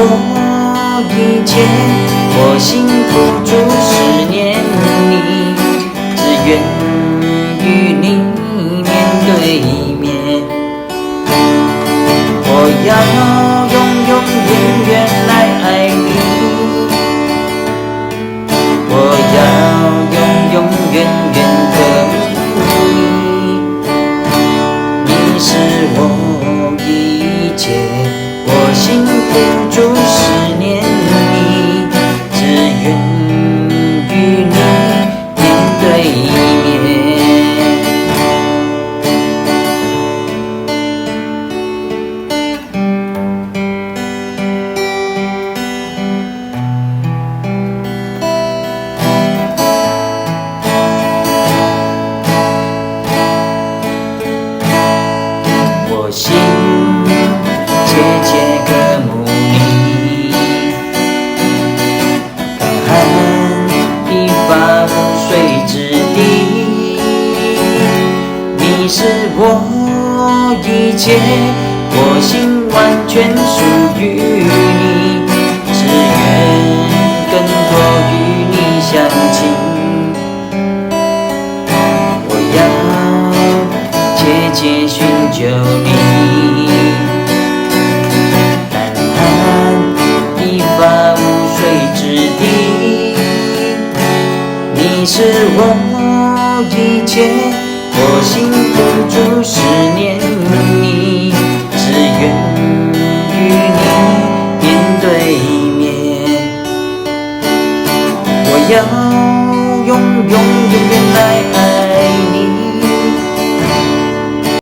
我一切，我心付诸10年，你只愿与你面对面。我要永永远远来爱你，我要永永远远的你，你是我一切，我心付诸10年，你只愿与你面对面。我心切切渴慕你，干旱地发无水之地，你是我一切，我心完全属于你，只愿更多与你相亲。我要切切寻求